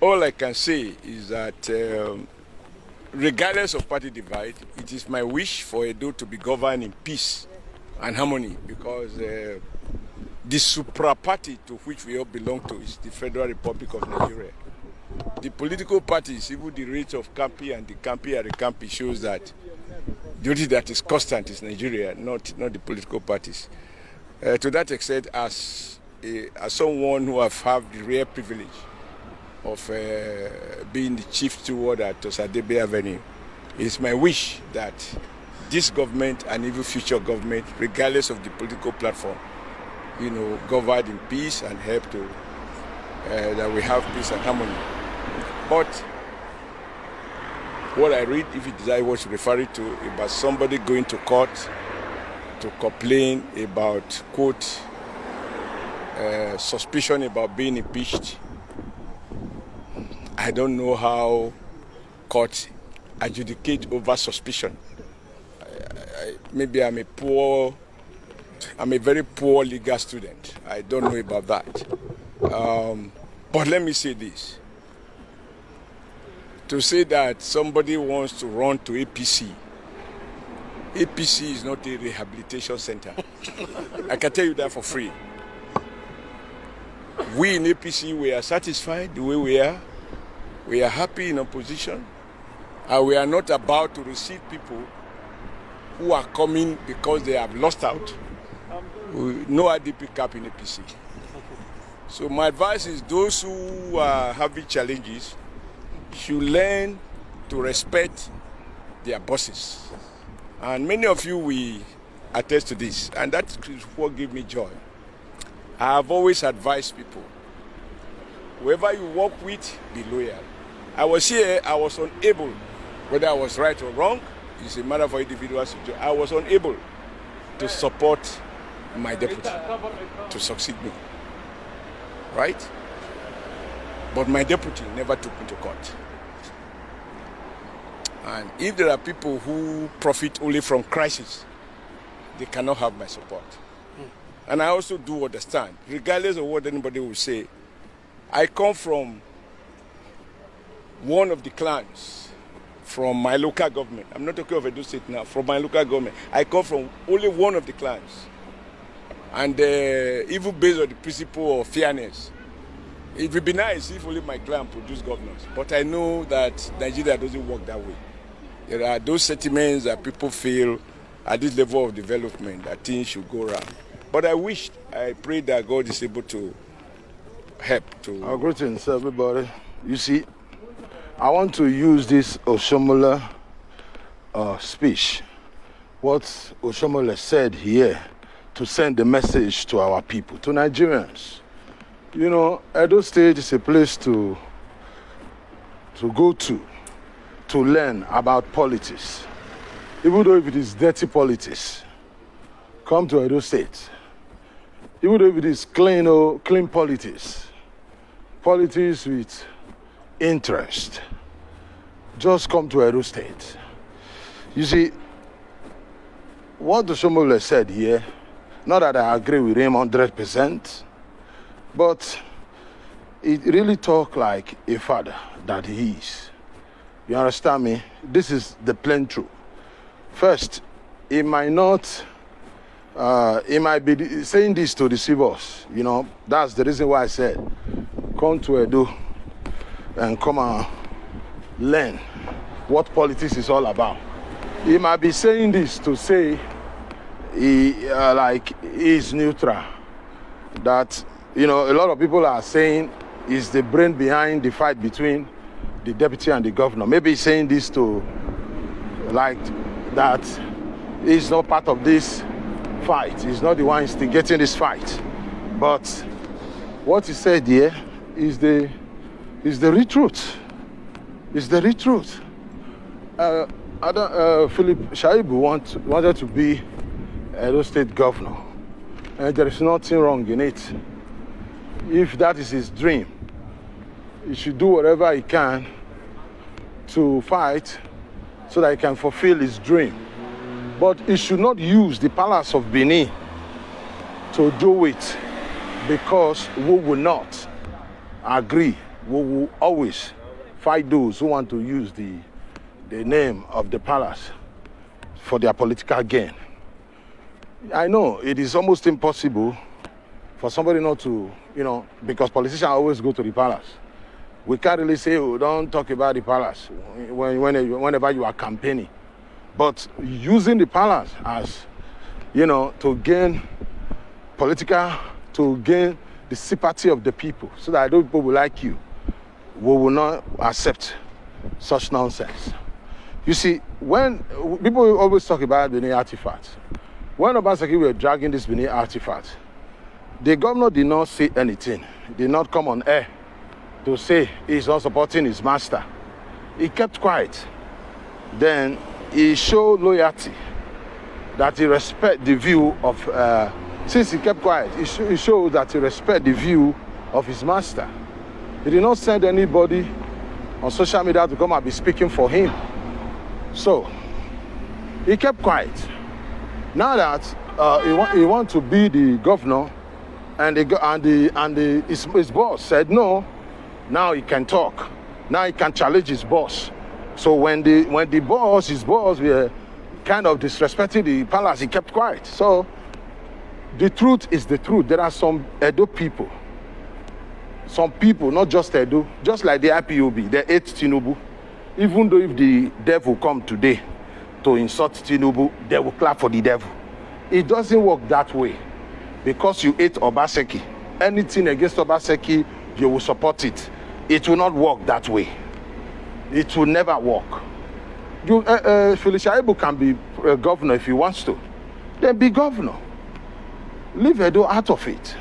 all I can say is that regardless of party divide, it is my wish for Edo to be governed in peace and harmony, because the supra party to which we all belong to is the Federal Republic of Nigeria. The political parties, even the rates of Kampi and the Kampi shows that the only that is constant is Nigeria, not the political parties. To that extent, as someone who have had the rare privilege of being the chief steward at Osadebe Avenue, it's my wish that this government and even future government, regardless of the political platform, govern in peace and help to that we have peace and harmony. But what I read, if it is I was referring to, about somebody going to court to complain about, quote, suspicion about being impeached. I don't know how courts adjudicate over suspicion. Maybe I'm a very poor legal student. I don't know about that. But let me say this. To say that somebody wants to run to APC is not a rehabilitation center. I can tell you that for free. We in APC, we are satisfied the way we are. We are happy in opposition. And we are not about to receive people who are coming because they have lost out. No IDP cap in APC. So my advice is those who are having challenges should learn to respect their bosses. And many of you will attest to this, and that is what gives me joy. I have always advised people, whoever you work with, be loyal. I was here, I was unable, whether I was right or wrong, it's a matter for individuals. I was unable to support my deputy to succeed me, right? But my deputy never took me to court. And if there are people who profit only from crisis, they cannot have my support. And I also do understand, regardless of what anybody will say, I come from one of the clans from my local government. I'm not talking of Edo State now, from my local government. I come from only one of the clans. And even based on the principle of fairness, it would be nice if only my clan produced governors. But I know that Nigeria doesn't work that way. There are those sentiments that people feel at this level of development that things should go around. But I pray that God is able to help to... Our greetings, everybody. You see, I want to use this Oshomola speech, what Oshomola said here, to send a message to our people, to Nigerians. Edo State is a place to go to learn about politics. Even though if it is dirty politics, come to Edo State. Even though if it is clean politics with interest, just come to Edo State. You see, what the Shomole said here, not that I agree with him 100%, but it really talk like a father that he is. You understand me? This is the plain truth. First, he might be saying this to deceive us. That's the reason why I said, come to Edo and come and learn what politics is all about. He might be saying this to say he is neutral. That, a lot of people are saying is the brain behind the fight between the deputy and the governor. Maybe he's saying this to, that he's not part of this fight. He's not the one instigating this fight. But what he said here is the real truth. It's the real truth. Phylip Shaibu wanted to be Edo State governor. And there is nothing wrong in it. If that is his dream, he should do whatever he can to fight so that he can fulfill his dream. But he should not use the palace of Benin to do it, because we will not agree we will always fight those who want to use the name of the palace for their political gain. I know it is almost impossible for somebody not to, because politicians always go to the palace. We can't really say, oh, don't talk about the palace whenever you are campaigning. But using the palace as, to gain to gain the sympathy of the people, so that those people will like you, we will not accept such nonsense. You see, when people always talk about Benin artifacts, when obaseki were dragging this Benin artifact, the governor did not say anything. He did not come on air to say he's not supporting his master. He kept quiet. Then he showed loyalty, that he respects the view of, since he kept quiet, he showed that he respects the view of his master. He did not send anybody on social media to come and be speaking for him. So, he kept quiet. Now that he want to be the governor, and his boss said no, now he can talk. Now he can challenge his boss. So when his boss were kind of disrespecting the palace, he kept quiet. So the truth is the truth. There are some Edo people, not just Edo, just like the IPOB, they hate Tinubu. Even though if the devil come today to insult Tinubu, they will clap for the devil. It doesn't work that way. Because you hate Obaseki, anything against Obaseki, you will support it. It will not work that way. It will never work. Phylip Shaibu can be governor if he wants to. Then be governor. Leave Edo out of it.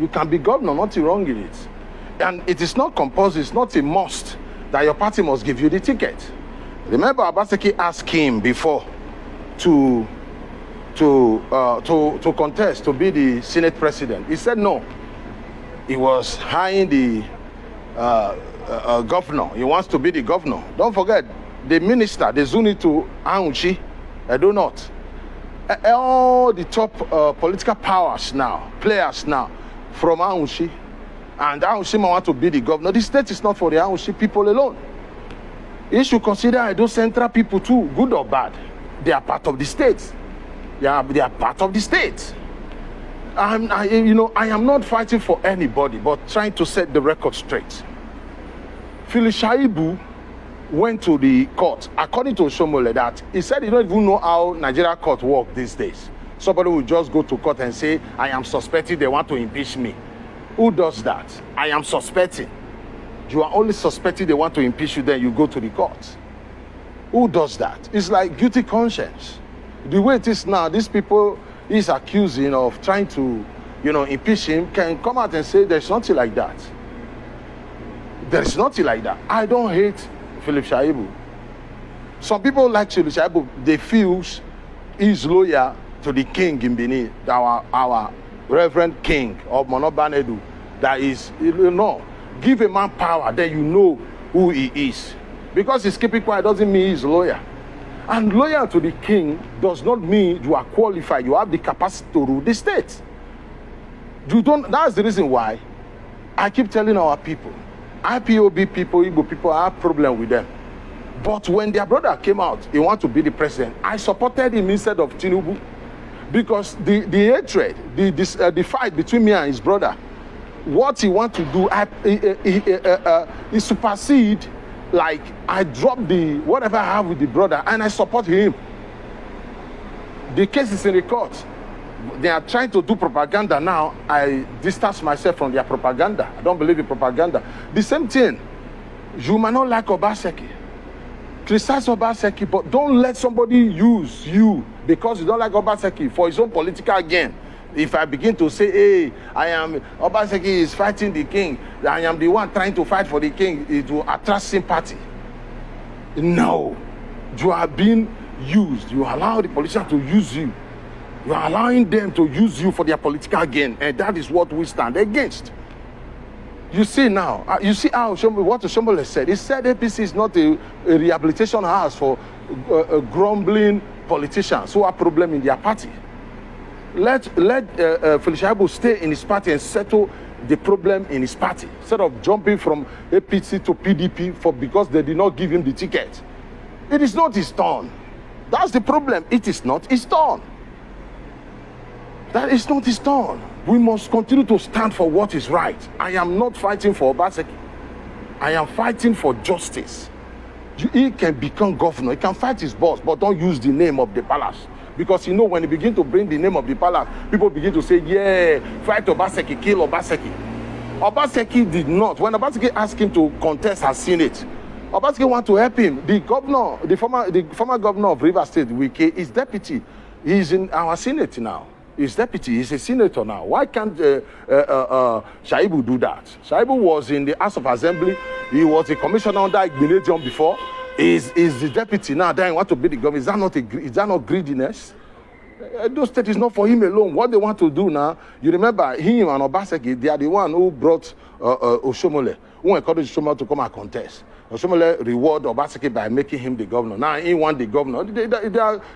You can be governor, nothing wrong in it. And it is not compulsory, it's not a must that your party must give you the ticket. Remember, Obaseki asked him before to contest to be the Senate president. He said no. He was hiring the governor. He wants to be the governor. Don't forget, the minister, they zone it to Aunchi, Edo North. All the top political players now, from Aunchi, and Aunchi want to be the governor. The state is not for the Aunchi people alone. You should consider those central people too, good or bad. They are part of the state. They are part of the state. I am not fighting for anybody, but trying to set the record straight. Phylip Shaibu went to the court, according to Oshomole, that he said he don't even know how Nigeria court work these days. Somebody will just go to court and say, I am suspecting they want to impeach me. Who does that? I am suspecting. You are only suspecting they want to impeach you, then you go to the court. Who does that? It's like guilty conscience. The way it is now, these people he's accusing of trying to, impeach him, can come out and say there's nothing like that. There is nothing like that. I don't hate Phylip Shaibu. Some people like Phylip Shaibu. They feel he's loyal to the king in Benin, our reverend king of Monobanedu. That is, give a man power, then you know who he is. Because he's keeping quiet doesn't mean he's loyal. And loyal to the king does not mean you are qualified. You have the capacity to rule the state. That's the reason why I keep telling our people, IPOB people, Igbo people, I have problem with them. But when their brother came out, he wanted to be the president, I supported him instead of Tinubu. Because the hatred, the fight between me and his brother, what he wants to do, he supersede. Like, I drop the whatever I have with the brother and I support him. The case is in the court. They are trying to do propaganda now. I distance myself from their propaganda. I don't believe in propaganda. The same thing. You might not like Obaseki. Criticize Obaseki, but don't let somebody use you because you don't like Obaseki for his own political gain. If I begin to say, hey, Obaseki is fighting the king, I am the one trying to fight for the king, it will attract sympathy. No. You are being used. You allow the politicians to use you. You are allowing them to use you for their political gain, and that is what we stand against. You see now, you see how what Oshomole said. He said APC is not a rehabilitation house for grumbling politicians who have problems in their party. Let Phylip Shaibu stay in his party and settle the problem in his party instead of jumping from APC to PDP because they did not give him the ticket. It is not his turn. That's the problem. It is not his turn. That is not his turn. We must continue to stand for what is right. I am not fighting for obaseki. I am fighting for justice. He can become governor. He can fight his boss, but don't use the name of the palace. Because when he begin to bring the name of the palace, people begin to say, yeah, fight Obaseki, kill Obaseki. Obaseki did not. When Obaseki asked him to contest as Senate, Obaseki want to help him. The former governor of Rivers State, Wike, is deputy. He's in our Senate now. He's deputy. He's a senator now. Why can't Shaibu do that? Shaibu was in the House of Assembly. He was a commissioner under Igbinedion before. Is the deputy now. Then want to be the governor. Is that not greediness? Those state is not for him alone. What they want to do now, you remember him and Obaseki, they are the one who brought Oshomole, who encouraged Oshomole to come and contest. Oshomole reward Obaseki by making him the governor. Now he want the governor.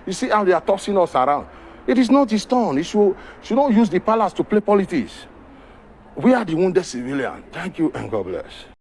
You see how they are tossing us around. It is not his turn. He should not use the palace to play politics. We are the wounded civilian. Thank you and God bless.